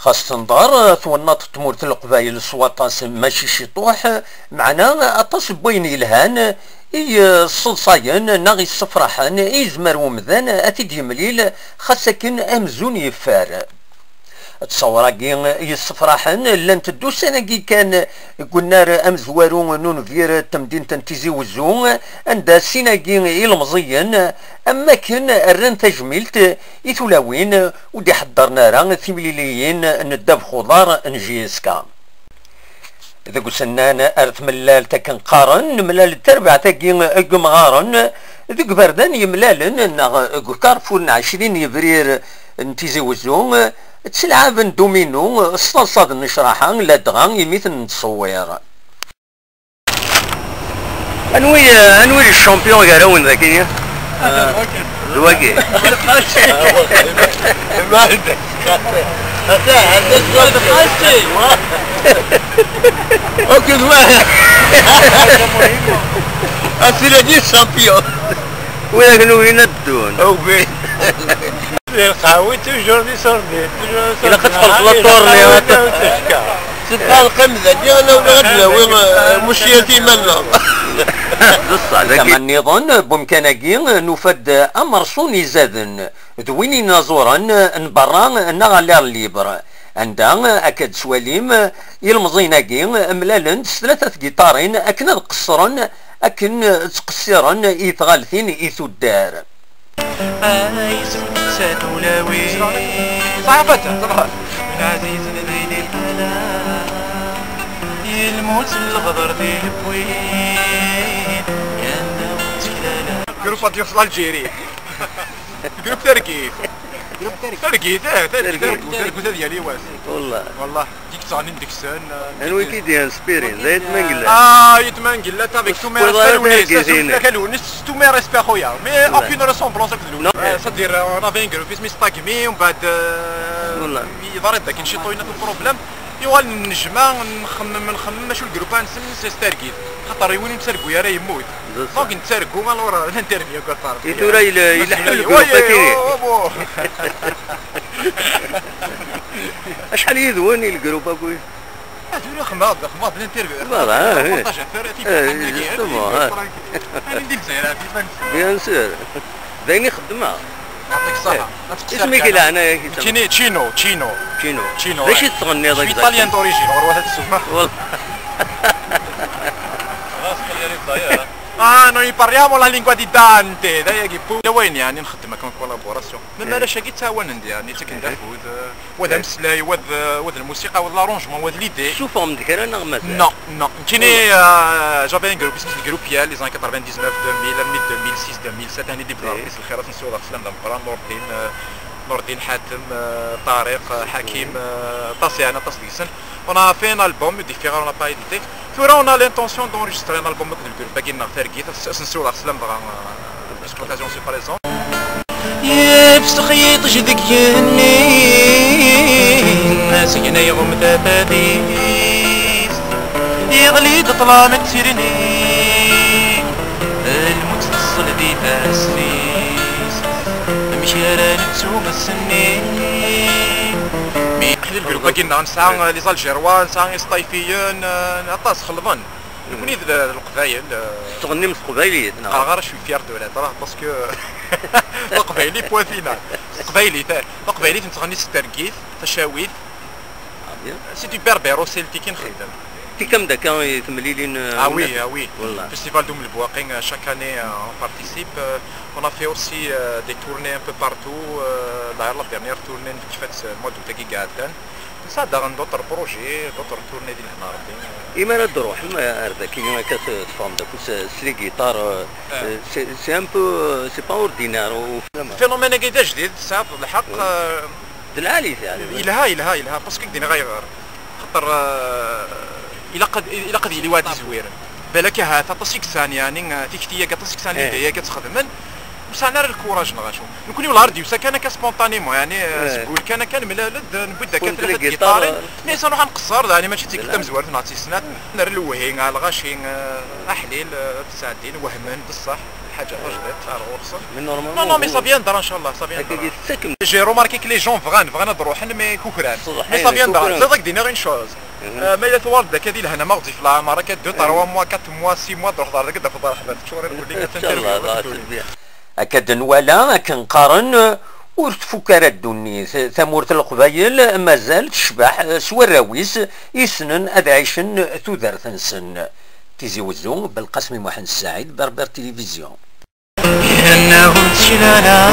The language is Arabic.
خاص تنظر ثونات تمورت القبايل سواطاس ماشي شي طوح معنا اطاس بوين يلهان اي الصلصاين ناغي الصفراحان اي زمر ومذان اتيد يمليل خاصكن امزون يفار تصوراكي يصفراحن لان تدوس اناكي كان قلنا امزوارو نون فير تمدين تنتيزي وزون عند سيناكي المزيان اما كان الرن تجميلت يثلاوين ودي حضرنا راه ثمليليين نداب خضار نجيسكا اذا قلنا ارث ملال تكن قارن ملال تربع تاكي مغارن ذيك بردان يملالن كارفون 20 يبرير نتيزي وزون تلعب دومينو الصلصاد نشرحها لا دغا يميث نتصوير انوي الشامبيون قالوا ذاكي الواقي اوكي واحد اسيدي الشامبيون وين نوي ندون اوكي القهوي توجور دي صردي إلا كتخلص لا طورني تبقى القمذة ديالنا ولا غدنا مشيتي منا كما نظن بمكانكي نفد امر صوني زادن ذويني نازورا نبرا نغالير ليبر عندها اكاد سواليم يلمزيناكي ملالن ثلاثة جيتارين اكن قصرا اكن تقصرا يتغالثين يثدار عايز ساتولاوي صعبتها طبعا من عزيز ليل الحلا يلموت الغدر في البوين يا نوت كلالا جروب ديال الجيري جروب تركيز تركيز تركيز ديالي واس والله ديك تعني ديك السن انوي كي ديال سبيرين زايد منقلا يتمنقلا تافيك تو مي ريسبي كالونيس تو مي ريسبي اخويا مي اوكين ريسومبلونس كدلو صدير انا فين جروب اسمي ستاكمي ومن بعد يضرب داك نشيطوينا في البروبليم ايوا نجمع نخمم شو الجروب نسن ستاركيت خاطر وين نتسرقوا يا راه يموت دونك نتسرقوا الورا الانترفيو كطار يتورا يلحلوا الجروب كاين شحال يذوني الجروب اكوي هذول خماض الانترفيو ندير زيرات بيان سور باين يخدمها يعطيك الصحة اسمك لا انا تشينو باش تغني هذاك ايطاليان دوريجين غير هذا السماح noi parliamo la lingua di Dante دايا وين يعني نخدم كون كولابوراسيون ما لاش كي تعاون يعني تكندافود وذا مسلاي وذا الموسيقى وذا لارونجمون وذا ليدي شو فهم ديك انا نغمات نو كيني جافي ان جروب اسمه جروب يال لي زان 99 2000 2006 2007 اني ديبلا في الخيرات نسول الله السلام دمقرا نور الدين حاتم طارق حكيم طاسي تصديسن on a fait un album différent on n'a pas édité puis on a l'intention d'enregistrer un album de باقي نغترقيت نسول الله السلام دغا l'exploitation c'est par exemple يبس خيط جدك يمين سكنا يغم تباديس يغلي تطلع متسيرني الموت تصل دي تاسفيس مشيرا نتسوم السنين الجروب باقي نسعى لي زالجيروان نسعى الصيفيين عطاس خلفان يكوني القبايل تغني من القبايليات غير شوي فيار دو راه باسكو القبايلي بوان فينال القبايلي تغني ستركيث تشاويث سي دو بيربيرو سيلتيكي نخدم كي كم داك تمليلين وي فيستيفال دوم البواقين chaque année on participe on a fait aussi des tournées un peu partout d'ailleurs la dernière tournée qui fait le mois d'août qui قعدت ça dans d'autres projets d'autres tournées ديال هنا ربي ايما تروح ما هذا كي كتفهم داك سلي جيتار سي ان بو سي با اوردينار فينومين كيدا جديد ساعات الحق العالي يعني الها باسكو كدينا غير خاطر الى قد يلي وادي زوير بالك هذا تصيك ثاني يعني تيكتيه تصيك ثاني هي كتخدم بصح انا الكوراج نغاشو نكوني والهارديو كان كسبونطانيمون يعني زبول كان ملالد نبدا كثلاثه جيتارين مي نروح نقصر يعني ماشي تيك مزوار نعطي سنات نر الوهين الغاشين احليل تساعدين وهمان بصح حاجه تجديد تاع الغرس من نو نورمالمون نو مي سا فيان دار ان شاء الله سا فيان هكا دار يتسكن جي روماركي كي لي جون فغان دروحن مي كوكران صح، مي سا فيان دار كوكران. سي داك دينيغ اون شوز ما الا توالد كادي لهنا ما غزي في العماره كاد 2 3 موا 4 موا 6 موا تروح دار كدا في دار حبات شهور نقول لك ان شاء الله الله تنترفيو أكد نوالا كنقارن ورتفكر الدنيا ثمورة القبايل مازال تشبح سوراويس يسنن أدعيشن تودرثنسن تيزي وزو بالقاسم محمد السعيد بربر تلفزيون إنهم تشلالا